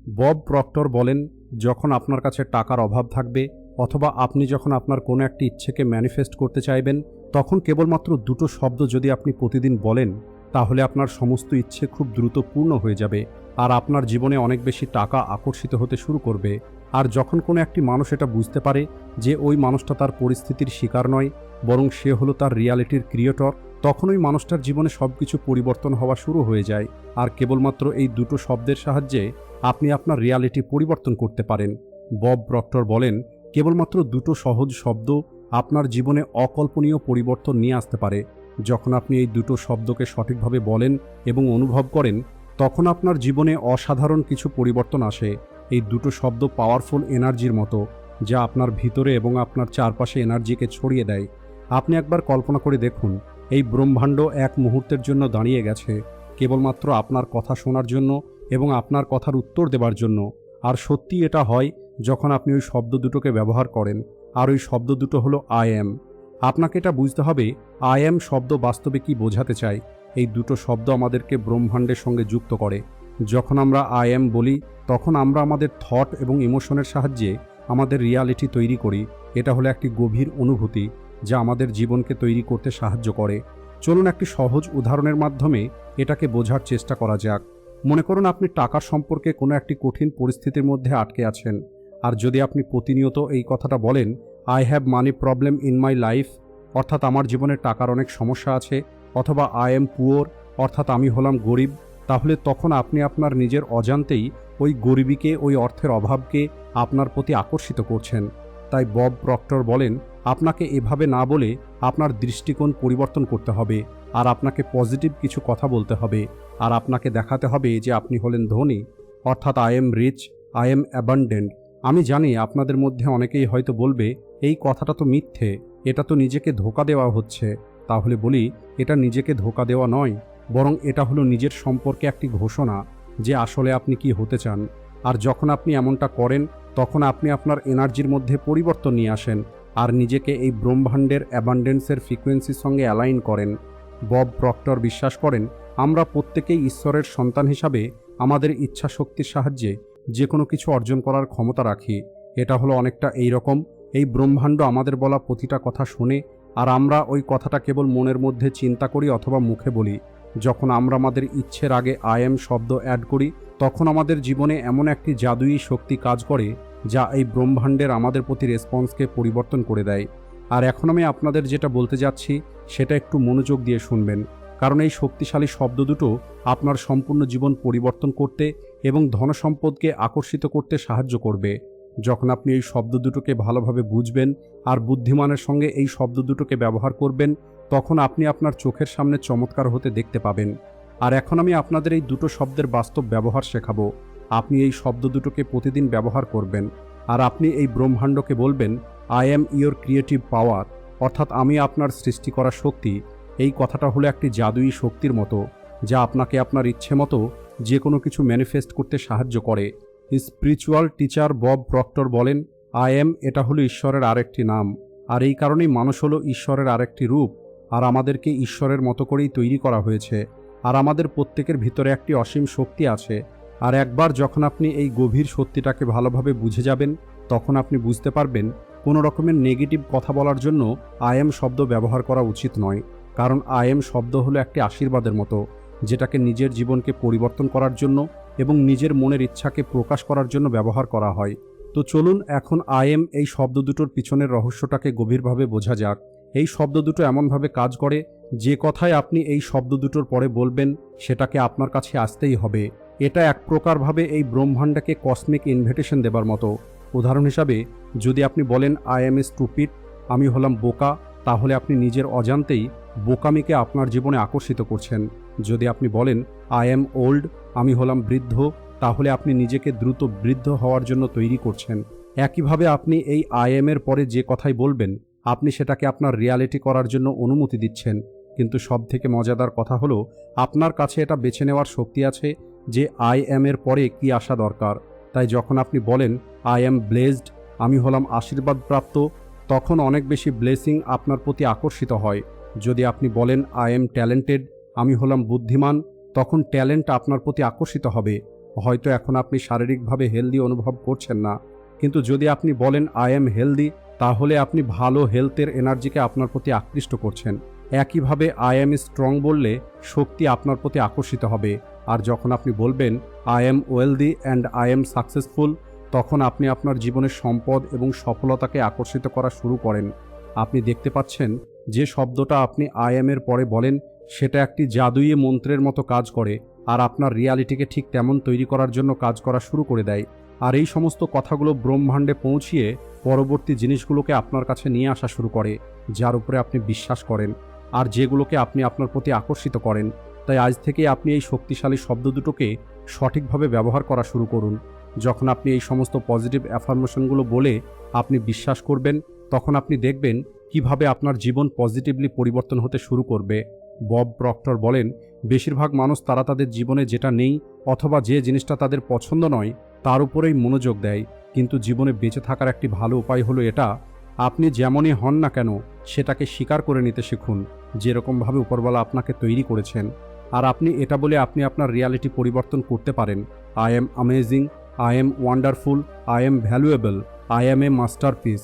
Bob proctor বলেন, যখন আপনার কাছে টাকার অভাব থাকবে অথবা আপনি যখন আপনার কোনো একটি ইচ্ছেকে ম্যানিফেস্ট করতে চাইবেন, তখন কেবলমাত্র দুটো শব্দ যদি আপনি প্রতিদিন বলেন, তাহলে আপনার সমস্ত ইচ্ছে খুব দ্রুত পূর্ণ হয়ে যাবে আর আপনার জীবনে অনেক বেশি টাকা আকর্ষিত হতে শুরু করবে। আর যখন কোনো একটি মানুষ এটা বুঝতে পারে যে ওই মানুষটা তার পরিস্থিতির শিকার নয়, বরং সে হলো তার রিয়ালিটির ক্রিয়েটর, তখন ওই মানুষটার জীবনে সব কিছু পরিবর্তন হওয়া শুরু হয়ে যায়। আর কেবলমাত্র এই দুটো শব্দের সাহায্যে আপনি আপনার রিয়ালিটি পরিবর্তন করতে পারেন। বব প্রক্টর বলেন, কেবলমাত্র দুটো সহজ শব্দ আপনার জীবনে অকল্পনীয় পরিবর্তন নিয়ে আসতে পারে। যখন আপনি এই দুটো শব্দকে সঠিকভাবে বলেন এবং অনুভব করেন, তখন আপনার জীবনে অসাধারণ কিছু পরিবর্তন আসে। এই দুটো শব্দ পাওয়ারফুল এনার্জির মতো, যা আপনার ভিতরে এবং আপনার চারপাশে এনার্জিকে ছড়িয়ে দেয়। আপনি একবার কল্পনা করে দেখুন, এই ব্রহ্মাণ্ড এক মুহূর্তের জন্য দাঁড়িয়ে গেছে কেবলমাত্র আপনার কথা শোনার জন্য এবং আপনার কথার উত্তর দেবার জন্য। আর সত্যি এটা হয় যখন আপনি ওই শব্দ দুটোকে ব্যবহার করেন। আর ওই শব্দ দুটো হলো আই অ্যাম। আপনাকে এটা বুঝতে হবে, আই অ্যাম শব্দ বাস্তবে কি বোঝাতে চায়। এই দুটো শব্দ আমাদেরকে ব্রহ্মাণ্ডের সঙ্গে যুক্ত করে। যখন আমরা আই অ্যাম বলি, তখন আমরা আমাদের থট এবং ইমোশনের সাহায্যে আমাদের রিয়ালিটি তৈরি করি। এটা হলো একটি গভীর অনুভূতি যা আমাদের জীবনকে তৈরি করতে সাহায্য করে। চলুন একটি সহজ উদাহরণের মাধ্যমে এটাকে বোঝার চেষ্টা করা যাক। মনে করুন আপনি টাকার সম্পর্কে কোনো একটি কঠিন পরিস্থিতির মধ্যে আটকে আছেন। আর যদি আপনি প্রতিনিয়ত এই কথাটা বলেন, I have money problem in my life, অর্থাৎ আমার জীবনে টাকার অনেক সমস্যা আছে, অথবা আই এম পুওর, অর্থাৎ আমি হলাম গরিব, তাহলে তখন আপনি আপনার নিজের অজান্তেই ওই গরিবীকে, ওই অর্থের অভাবকে আপনার প্রতি আকর্ষিত করছেন। তাই বব প্রক্টর বলেন, আপনাকে এভাবে না বলে আপনার দৃষ্টিকোণ পরিবর্তন করতে হবে। আর আপনাকে পজিটিভ কিছু কথা বলতে হবে। আর আপনাকে দেখাতে হবে যে আপনি হলেন ধনী, অর্থাৎ I am rich, I am abundant. আমি জানি আপনাদের মধ্যে অনেকেই হয়তো বলবে, এই কথাটা তো মিথ্যে, এটা তো নিজেকে ধোঁকা দেওয়া হচ্ছে। তাহলে বলি, এটা নিজেকে ধোঁকা দেওয়া নয়, বরং এটা হলো নিজের সম্পর্কে একটি ঘোষণা যে আসলে আপনি কি হতে চান। আর যখন আপনি এমনটা করেন, তখন আপনি আপনার এনার্জির মধ্যে পরিবর্তন নিয়ে আসেন আর নিজেকে এই ব্রহ্মাণ্ডের অ্যাবান্ডেন্সের ফ্রিকোয়েন্সির সঙ্গে অ্যালাইন করেন। বব প্রক্টর বিশ্বাস করেন, আমরা প্রত্যেকেই ঈশ্বরের সন্তান হিসাবে আমাদের ইচ্ছা শক্তির সাহায্যে যে কোনো কিছু অর্জন করার ক্ষমতা রাখি। এটা হলো অনেকটা এই রকম, এই ব্রহ্মাণ্ড আমাদের বলা প্রতিটা কথা শোনে আর আমরা ওই কথাটা কেবল মনের মধ্যে চিন্তা করি অথবা মুখে বলি। যখন আমরা আমাদের ইচ্ছের আগে আই এম শব্দ অ্যাড করি, তখন আমাদের জীবনে এমন একটি জাদুয়ী শক্তি কাজ করে যা এই ব্রহ্মাণ্ডের আমাদের প্রতি রেসপন্সকে পরিবর্তন করে দেয়। আর এখন আমি আপনাদের যেটা বলতে যাচ্ছি সেটা একটু মনোযোগ দিয়ে শুনবেন, কারণ এই শক্তিশালী শব্দ দুটো আপনার সম্পূর্ণ জীবন পরিবর্তন করতে এবং ধনসম্পদকে আকর্ষিত করতে সাহায্য করবে। যখন আপনি এই শব্দ দুটোকে ভালোভাবে বুঝবেন আর বুদ্ধিমানের সঙ্গে এই শব্দ দুটোকে ব্যবহার করবেন, তখন আপনি আপনার চোখের সামনে চমৎকার হতে দেখতে পাবেন। আর এখন আমি আপনাদের এই দুটো শব্দের বাস্তব ব্যবহার শেখাবো। আপনি এই শব্দ দুটোকে প্রতিদিন ব্যবহার করবেন আর আপনি এই ব্রহ্মাণ্ডকে বলবেন, আই অ্যাম ইয়োর ক্রিয়েটিভ পাওয়ার, অর্থাৎ আমি আপনার সৃষ্টি করা শক্তি। এই কথাটা হলো একটি জাদুয়ী শক্তির মতো যা আপনাকে আপনার ইচ্ছে মতো যে কোনো কিছু ম্যানিফেস্ট করতে সাহায্য করে। স্পিরিচুয়াল টিচার বব প্রক্টর বলেন, আই অ্যাম এটা হলো ঈশ্বরের আরেকটি নাম। আর এই কারণেই মানুষ হলো ঈশ্বরের আরেকটি রূপ। আর আমাদেরকে ঈশ্বরের মতো করেই তৈরি করা হয়েছে। আর আমাদের প্রত্যেকের ভিতরে একটি অসীম শক্তি আছে। আর একবার যখন আপনি এই গভীর সত্যিটাকে ভালোভাবে বুঝে যাবেন, তখন আপনি বুঝতে পারবেন কোনো রকমের নেগেটিভ কথা বলার জন্য আই এম শব্দ ব্যবহার করা উচিত নয়। কারণ আই এম শব্দ হলো একটি আশীর্বাদের মতো, যেটাকে নিজের জীবনকে পরিবর্তন করার জন্য এবং নিজের মনের ইচ্ছাকে প্রকাশ করার জন্য ব্যবহার করা হয়। তো চলুন এখন আই এম এই শব্দ দুটোর পিছনের রহস্যটাকে গভীরভাবে বোঝা যাক। এই শব্দ দুটো এমনভাবে কাজ করে, যে কথায় আপনি এই শব্দ দুটোর পরে বলবেন সেটাকে আপনার কাছে আসতেই হবে। এটা এক প্রকারভাবে এই ব্রহ্মাণ্ডকে কসমিক ইনভিটেশন দেবার মতো। উদাহরণ হিসাবে, যদি আপনি বলেন আই এম স্টুপিড, আমি হলাম বোকা, তাহলে আপনি নিজের অজান্তেই বোকামিকে আপনার জীবনে আকর্ষিত করছেন। যদি আপনি বলেন আই এম ওল্ড, আমি হলাম বৃদ্ধ, তাহলে আপনি নিজেকে দ্রুত বৃদ্ধ হওয়ার জন্য তৈরি করছেন। একইভাবে আপনি এই আই এম এর পরে যে কথাই বলবেন, আপনি সেটাকে আপনার রিয়ালিটি করার জন্য অনুমতি দিচ্ছেন। কিন্তু সবথেকে মজাদার কথা হলো, আপনার কাছে এটা বেছে নেওয়ার শক্তি আছে যে আই এম এর পরে কি আসা দরকার। তাই যখন আপনি বলেন আই এম ব্লেসড, আমি হলাম আশীর্বাদপ্রাপ্ত, তখন অনেক বেশি ব্লেসিং আপনার প্রতি আকর্ষিত হয়। যদি আপনি বলেন আই এম ট্যালেন্টেড, আমি হলাম বুদ্ধিমান, তখন ট্যালেন্ট আপনার প্রতি আকর্ষিত হবে। হয়তো এখন আপনি শারীরিকভাবে হেলদি অনুভব করছেন না, কিন্তু যদি আপনি বলেন আই এম হেলদি, তাহলে আপনি ভালো হেলথের এনার্জিকে আপনার প্রতি আকৃষ্ট করছেন। একইভাবে আই এম স্ট্রং বললে শক্তি আপনার প্রতি আকর্ষিত হবে। আর যখন আপনি বলবেন I am wealthy and I am successful, তখন আপনি আপনার জীবনের সম্পদ এবং সফলতাকে আকর্ষিত করা শুরু করেন। আপনি দেখতে পাচ্ছেন যে শব্দটা আপনি আই এম এর পরে বলেন, সেটা একটি জাদুই মন্ত্রের মতো কাজ করে আর আপনার রিয়ালিটিকে ঠিক তেমন তৈরি করার জন্য কাজ করা শুরু করে দেয়। আর এই সমস্ত কথাগুলো ব্রহ্মাণ্ডে পৌঁছিয়ে পরবর্তী জিনিসগুলোকে আপনার কাছে নিয়ে আসা শুরু করে, যার উপরে আপনি বিশ্বাস করেন আর যেগুলোকে আপনি আপনার প্রতি আকর্ষিত করেন। তাই আজ থেকে আপনি এই শক্তিশালী শব্দ দুটোকে সঠিকভাবে ব্যবহার করা শুরু করুন। যখন আপনি এই সমস্ত পজিটিভ অ্যাফার্মেশনগুলো বলে আপনি বিশ্বাস করবেন, তখন আপনি দেখবেন কিভাবে আপনার জীবন পজিটিভলি পরিবর্তন হতে শুরু করবে। বব প্রক্টর বলেন, বেশিরভাগ মানুষ তারা তাদের জীবনে যেটা নেই অথবা যে জিনিসটা তাদের পছন্দ নয় তার উপরেই মনোযোগ দেয়, কিন্তু জীবনে বেঁচে থাকার একটি ভালো উপায় হলো এটা, আপনি যেমনই হন না কেন সেটাকে স্বীকার করে নিতে শিখুন, যেরকমভাবে উপরওয়ালা আপনাকে তৈরি করেছেন। আর আপনি এটা বলে আপনি আপনার রিয়ালিটি পরিবর্তন করতে পারেন। I am amazing, I am wonderful, I am valuable, I M A masterpiece.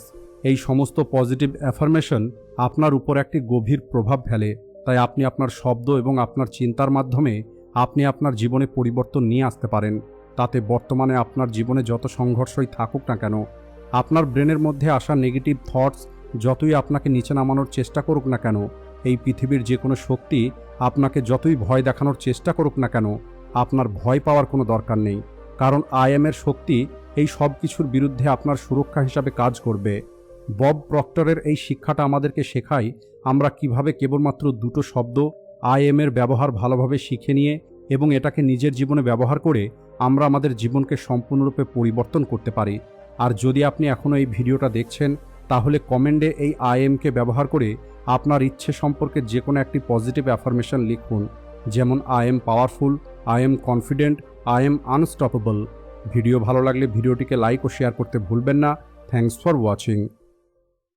এই সমস্ত পজিটিভ অ্যাফার্মেশন আপনার উপর একটি গভীর প্রভাব ফেলে। তাই আপনি আপনার শব্দ এবং আপনার চিন্তার মাধ্যমে আপনি আপনার জীবনে পরিবর্তন নিয়ে আসতে পারেন। তাতে বর্তমানে আপনার জীবনে যত সংঘর্ষই থাকুক না কেন, আপনার ব্রেনের মধ্যে আসা নেগেটিভ থটস যতই আপনাকে নিচে নামানোর চেষ্টা করুক না কেন, এই পৃথিবীর যে কোনো শক্তি আপনাকে যতই ভয় দেখানোর চেষ্টা করুক না কেন, আপনার ভয় পাওয়ার কোনো দরকার নেই। কারণ আই এম এর শক্তি এই সব কিছুর বিরুদ্ধে আপনার সুরক্ষা হিসাবে কাজ করবে। বব প্রক্টরের এই শিক্ষাটা আমাদেরকে শেখায় আমরা কিভাবে কেবলমাত্র দুটো শব্দ আই এম এর ব্যবহার ভালোভাবে শিখে নিয়ে এবং এটাকে নিজের জীবনে ব্যবহার করে আমরা আমাদের জীবনকে সম্পূর্ণরূপে পরিবর্তন করতে পারি। আর যদি আপনি এখনও এই ভিডিওটা দেখছেন, তাহলে কমেন্টে এই আই এমকে ব্যবহার করে আপনার ইচ্ছে সম্পর্কে যে কোনো একটি পজিটিভ অ্যাফার্মেশন লিখুন, যেমন I am powerful, I am confident, I am unstoppable. Video ভালো লাগলে ভিডিওটিকে লাইক ও শেয়ার করতে ভুলবেন না। Thanks for watching.